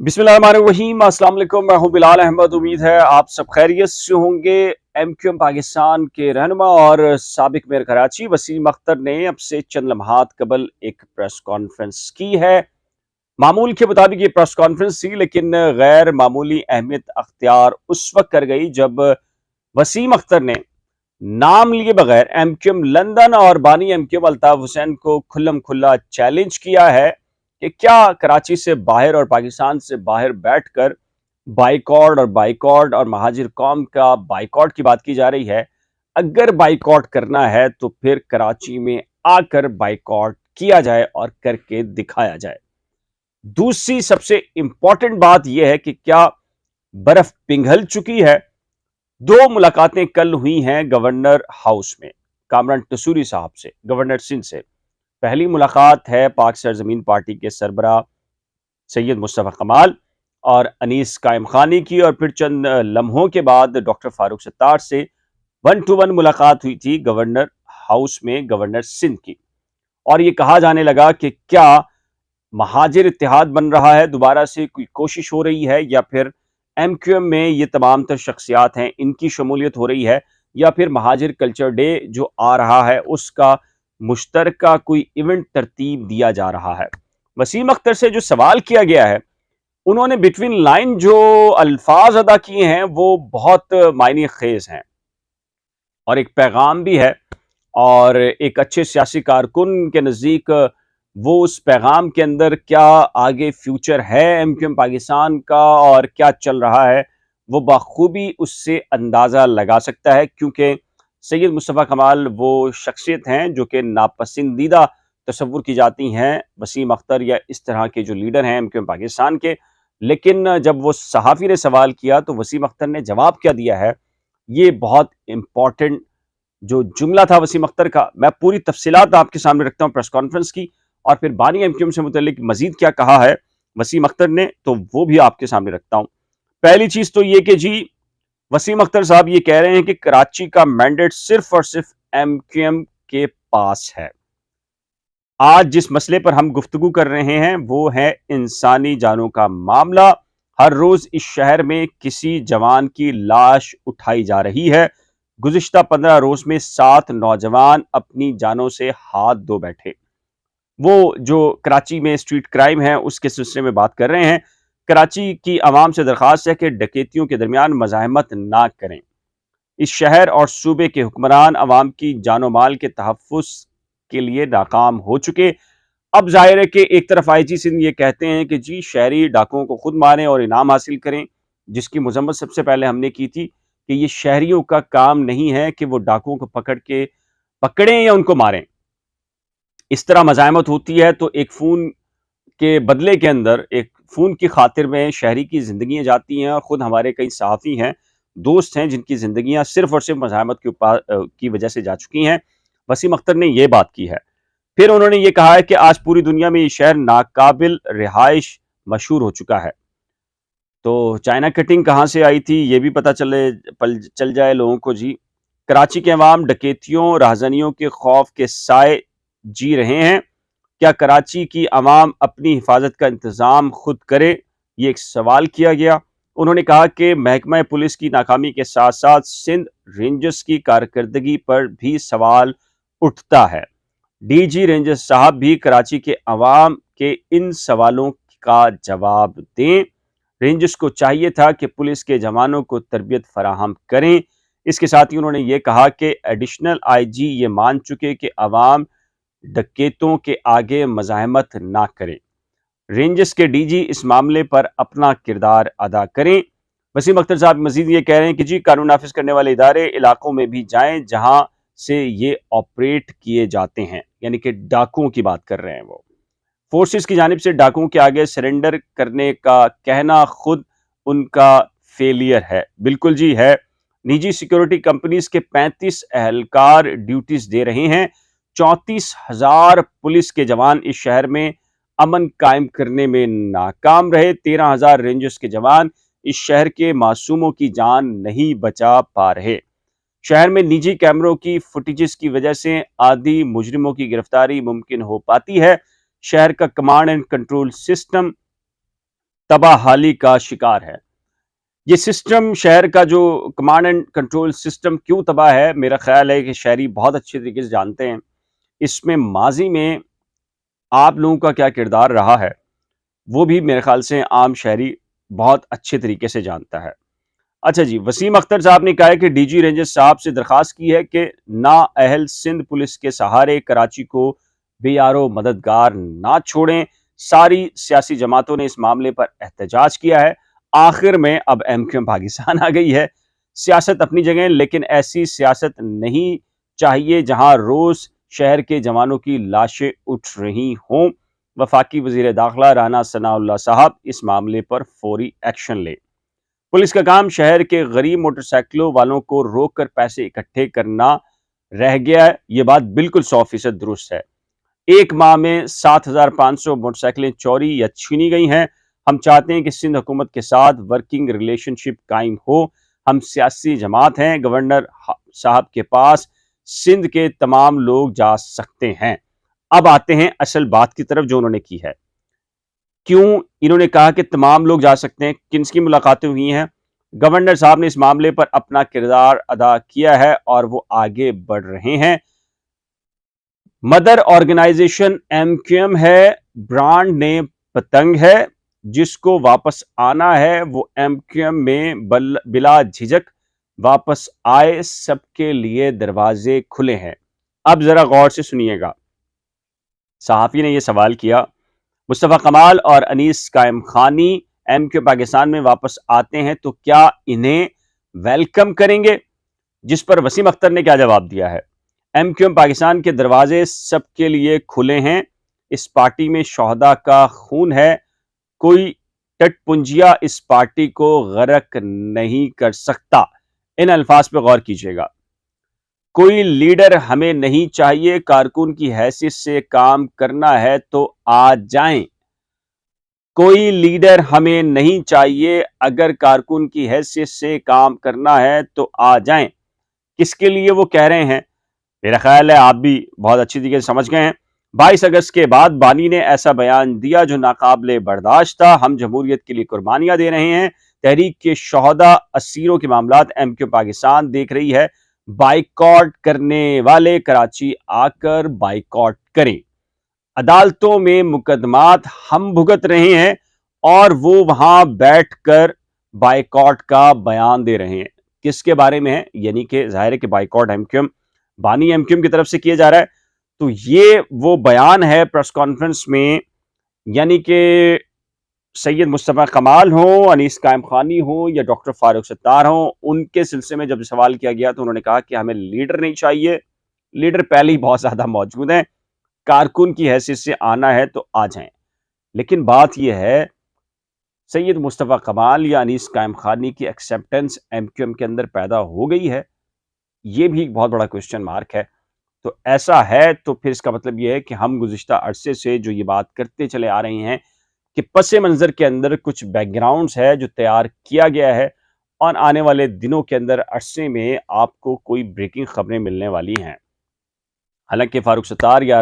बिस्मिल्लाहिर्रहमानिर्रहीम। अस्सलाम वालेकुम। मैं हूं बिलाल अहमद। उम्मीद है आप सब खैरियत से होंगे। एमक्यूएम पाकिस्तान के रहनुमा और साबिक मेयर कराची वसीम अख्तर ने अब से चंद लम्हात कबल एक प्रेस कॉन्फ्रेंस की है। मामूल के मुताबिक ये प्रेस कॉन्फ्रेंस थी, लेकिन गैर मामूली अहमियत अख्तियार उस वक्त कर गई जब वसीम अख्तर ने नाम लिए बगैर एमक्यूएम लंदन और बानी एमक्यूएम अल्ताफ हुसैन को खुल्लम खुल्ला चैलेंज किया है कि क्या कराची से बाहर और पाकिस्तान से बाहर बैठकर बाइकॉट और महाजिर कौम का बाइकॉट की बात की जा रही है। अगर बाइकॉट करना है तो फिर कराची में आकर बाइकॉट किया जाए और करके दिखाया जाए। दूसरी सबसे इंपॉर्टेंट बात यह है कि क्या बर्फ पिघल चुकी है। दो मुलाकातें कल हुई हैं गवर्नर हाउस में कामरान टसूरी साहब से, गवर्नर सिंध से। पहली मुलाकात है पाक सरजमीन पार्टी के सरबरा सैयद मुस्तफ़ा कमाल और अनीस कायम खानी की, और फिर चंद लम्हों के बाद डॉक्टर फारूक सत्तार से 1-to-1 मुलाकात हुई थी गवर्नर हाउस में गवर्नर सिंध की। और ये कहा जाने लगा कि क्या महाजिर इत्तेहाद बन रहा है, दोबारा से कोई कोशिश हो रही है, या फिर एमक्यूएम में ये तमाम तर शख्सियात हैं इनकी शमूलियत हो रही है, या फिर महाजिर कल्चर डे जो आ रहा है उसका मुश्तरका कोई इवेंट तरतीब दिया जा रहा है। वसीम अख्तर से जो सवाल किया गया है, उन्होंने बिटवीन लाइन जो अल्फाज अदा किए हैं वो बहुत मायने खेज हैं और एक पैगाम भी है। और एक अच्छे सियासी कारकुन के नज़दीक वो उस पैगाम के अंदर क्या आगे फ्यूचर है एमक्यूएम पाकिस्तान का और क्या चल रहा है, वो बखूबी उससे अंदाज़ा लगा सकता है, क्योंकि सैयद मुस्तफ़ा कमाल वो शख्सियत हैं जो कि नापसंदीदा तस्वुर की जाती हैं वसीम अख्तर या इस तरह के जो लीडर हैं एमक्यूएम पाकिस्तान के। लेकिन जब वो सहाफ़ी ने सवाल किया तो वसीम अख्तर ने जवाब क्या दिया है, ये बहुत इंपॉर्टेंट जो जुमला था वसीम अख्तर का। मैं पूरी तफसीलात आपके सामने रखता हूँ प्रेस कॉन्फ्रेंस की, और फिर बानी एमक्यूएम से मुतल्लिक मजीद क्या कहा है वसीम अख्तर ने, तो वो भी आपके सामने रखता हूँ। पहली चीज तो ये कि जी वसीम अख्तर साहब ये कह रहे हैं कि कराची का मैंडेट सिर्फ और सिर्फ एमक्यूएम के पास है। आज जिस मसले पर हम गुफ्तगू कर रहे हैं वो है इंसानी जानों का मामला। हर रोज इस शहर में किसी जवान की लाश उठाई जा रही है। गुज़िश्ता 15 रोज में 7 नौजवान अपनी जानों से हाथ धो बैठे। वो जो कराची में स्ट्रीट क्राइम है उसके सिलसिले में बात कर रहे हैं। कराची की आवाम से दरख्वास्त है कि डकैतियों के दरमियान मज़ाहमत ना करें। इस शहर और सूबे के हुक्मरान आवाम की जानो माल के तहफ़्फ़ुज़ के लिए नाकाम हो चुके। अब जाहिर है कि एक तरफ आईजी सिंध ये कहते हैं कि जी शहरी डाकुओं को खुद मारें और इनाम हासिल करें, जिसकी मजम्मत सबसे पहले हमने की थी कि ये शहरियों का काम नहीं है कि वो डाकुओं को पकड़ें या उनको मारें। इस तरह मज़ाहमत होती है तो एक फ़ोन के बदले के अंदर, एक फ़ोन की खातिर में शहरी की ज़िंदगियाँ जाती हैं, और ख़ुद हमारे कई सहाफ़ी हैं, दोस्त हैं जिनकी ज़िंदगियाँ सिर्फ़ और सिर्फ मज़ाहमत की वजह से जा चुकी हैं। वसीम अख्तर ने ये बात की है। फिर उन्होंने ये कहा है कि आज पूरी दुनिया में ये शहर नाकाबिल रिहाइश मशहूर हो चुका है। तो चाइना कटिंग कहाँ से आई थी ये भी पता चल जाए लोगों को जी। कराची के अवाम डकैतियों राहज़नियों के खौफ के साए जी रहे हैं। क्या कराची की आवाम अपनी हिफाजत का इंतज़ाम खुद करे, ये एक सवाल किया गया। उन्होंने कहा कि महकमा पुलिस की नाकामी के साथ साथ सिंध रेंजर्स की कारकर्दगी पर भी सवाल उठता है। डीजी रेंजर्स साहब भी कराची के अवाम के इन सवालों का जवाब दें। रेंजर्स को चाहिए था कि पुलिस के जवानों को तरबियत फराहम करें। इसके साथ ही उन्होंने ये कहा कि एडिशनल आईजी ये मान चुके कि अवाम डकैतों के आगे मज़ाहमत ना करें। रेंजर्स के डीजी इस मामले पर अपना किरदार अदा करें। वसीम अख्तर साहब मजीद ये कह रहे हैं कि जी कानून नाफिज करने वाले इदारे इलाकों में भी जाएं जहां से ये ऑपरेट किए जाते हैं, यानी कि डाकुओं की बात कर रहे हैं वो। फोर्सेस की जानिब से डाकुओं के आगे सरेंडर करने का कहना खुद उनका फेलियर है। बिल्कुल जी है। निजी सिक्योरिटी कंपनीज के 35 एहलकार ड्यूटीज दे रहे हैं। 34,000 पुलिस के जवान इस शहर में अमन कायम करने में नाकाम रहे। 13,000 रेंजर्स के जवान इस शहर के मासूमों की जान नहीं बचा पा रहे। शहर में निजी कैमरों की फुटेजेस की वजह से आदि मुजरिमों की गिरफ्तारी मुमकिन हो पाती है। शहर का कमांड एंड कंट्रोल सिस्टम तबाहाली का शिकार है। ये सिस्टम, शहर का जो कमांड एंड कंट्रोल सिस्टम क्यों तबाह है, मेरा ख्याल है कि शहरी बहुत अच्छे तरीके से जानते हैं। इसमें माजी में आप लोगों का क्या किरदार रहा है, वो भी मेरे ख्याल से आम शहरी बहुत अच्छे तरीके से जानता है। अच्छा जी, वसीम अख्तर साहब ने कहा है कि डीजी रेंजर्स साहब से दरखास्त की है कि नाअहल सिंध पुलिस के सहारे कराची को बेयारो मददगार ना छोड़ें। सारी सियासी जमातों ने इस मामले पर एहतजाज किया है। आखिर में अब एमक्यूएम पाकिस्तान आ गई है। सियासत अपनी जगह, लेकिन ऐसी सियासत नहीं चाहिए जहां रोज शहर के जवानों की लाशें उठ रही हों। वफाकी वजीर दाखिला राना सनाउल्लाह साहब इस मामले पर फौरी एक्शन ले। पुलिस का काम शहर के गरीब मोटरसाइकिलों वालों को रोक कर पैसे इकट्ठे करना रह गया है। ये बात बिल्कुल 100% दुरुस्त है। एक माह में 7,500 मोटरसाइकिलें चोरी या छीनी गई हैं। हम चाहते हैं कि सिंध हुकूमत के साथ वर्किंग रिलेशनशिप कायम हो। हम सियासी जमात हैं, गवर्नर साहब के पास सिंध के तमाम लोग जा सकते हैं। अब आते हैं असल बात की तरफ जो उन्होंने की है। क्यों इन्होंने कहा कि तमाम लोग जा सकते हैं, किनकी मुलाकातें हुई हैं? गवर्नर साहब ने इस मामले पर अपना किरदार अदा किया है और वो आगे बढ़ रहे हैं। मदर ऑर्गेनाइजेशन एमक्यूएम है, ब्रांड नेम पतंग है। जिसको वापस आना है वो एमक्यूएम में बिला झिझक वापस आए। सबके लिए दरवाजे खुले हैं। अब जरा गौर से सुनिएगा। सहाफी ने यह सवाल किया, मुस्तफा कमाल और अनीस कायम खानी एमक्यूएम पाकिस्तान में वापस आते हैं तो क्या इन्हें वेलकम करेंगे? जिस पर वसीम अख्तर ने क्या जवाब दिया है, एमक्यूएम पाकिस्तान के दरवाजे सबके लिए खुले हैं। इस पार्टी में शोहदा का खून है। कोई टटपुंजिया इस पार्टी को गरक नहीं कर सकता। इन अल्फाज पर गौर कीजिएगा। कोई लीडर हमें नहीं चाहिए, कारकुन की हैसियत से काम करना है तो आ जाएं। कोई लीडर हमें नहीं चाहिए, अगर कारकुन की हैसियत से काम करना है तो आ जाएं। किसके लिए वो कह रहे हैं? मेरा ख्याल है आप भी बहुत अच्छी तरीके से समझ गए हैं। 22 अगस्त के बाद बानी ने ऐसा बयान दिया जो नाकाबिले बर्दाश्त था। हम जमहूरियत के लिए कुर्बानियां दे रहे हैं। तहरीक के शोहदा असीरों के मामलात एमक्यू पाकिस्तान देख रही है। बाइकॉट करने वाले कराची आकर बाइकॉट करें। अदालतों में मुकदमात हम भुगत रहे हैं और वो वहां बैठकर बाइकॉट का बयान दे रहे हैं। किसके बारे में है? यानी कि जाहिर है कि बाइकॉट एमक्यूएम, बानी एमक्यूएम की तरफ से किया जा रहा है। तो ये वो बयान है प्रेस कॉन्फ्रेंस में, यानी कि सैयद मुस्तफा कमाल हो, अनीस कायम खानी हो या डॉक्टर फारूक सत्तार हो, उनके सिलसिले में जब सवाल किया गया तो उन्होंने कहा कि हमें लीडर नहीं चाहिए। लीडर पहले ही बहुत ज्यादा मौजूद हैं। कारकुन की हैसियत से आना है तो आ जाएं। लेकिन बात यह है, सैयद मुस्तफा कमाल या अनीस कायम खानी की एक्सेप्टेंस एमक्यूएम के अंदर पैदा हो गई है, ये भी एक बहुत बड़ा क्वेश्चन मार्क है। तो ऐसा है तो फिर इसका मतलब यह है कि हम गुज़िश्ता अरसे से जो ये बात करते चले आ रहे हैं कि पस मंज़र के अंदर कुछ बैकग्राउंड्स है जो तैयार किया गया है और आने वाले दिनों के अंदर अरसे में आपको कोई ब्रेकिंग खबरें मिलने वाली हैं। हालांकि फारूक सत्तार या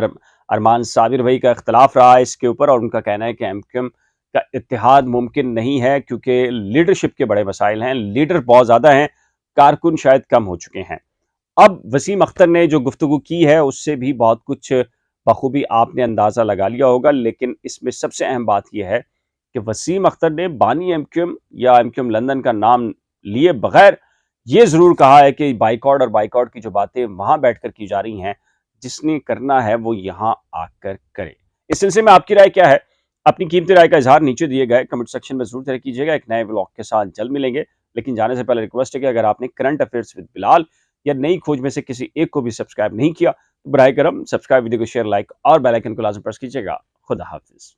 अरमान साबिर भाई का इख्तलाफ रहा है इसके ऊपर और उनका कहना है कि एमक्यूएम का इत्तेहाद मुमकिन नहीं है क्योंकि लीडरशिप के बड़े मसाइल हैं, लीडर बहुत ज़्यादा हैं, कारकुन शायद कम हो चुके हैं। अब वसीम अख्तर ने जो गुफ्तगू की है उससे भी बहुत कुछ बखूबी आपने अंदाज़ा लगा लिया होगा, लेकिन इसमें सबसे अहम बात यह है कि वसीम अख्तर ने बानी एमक्यूएम या एमक्यूएम लंदन का नाम लिए बगैर ये ज़रूर कहा है कि बाइकॉट और बाइकॉट की जो बातें वहाँ बैठकर की जा रही हैं, जिसने करना है वो यहाँ आकर करे। इस सिलसिले में आपकी राय क्या है? अपनी कीमती राय का इजहार नीचे दिए गए कमेंट सेक्शन में जरूर तय कीजिएगा। एक नए व्लॉग के साथ जल्द मिलेंगे, लेकिन जाने से पहले रिक्वेस्ट है कि अगर आपने करंट अफेयर्स विद बिलाल या नई खोज में से किसी एक को भी सब्सक्राइब नहीं किया तो बराए करम सब्सक्राइब, वीडियो को शेयर, लाइक और बेल आइकन को लाजमी प्रेस कीजिएगा। खुदा हाफिज।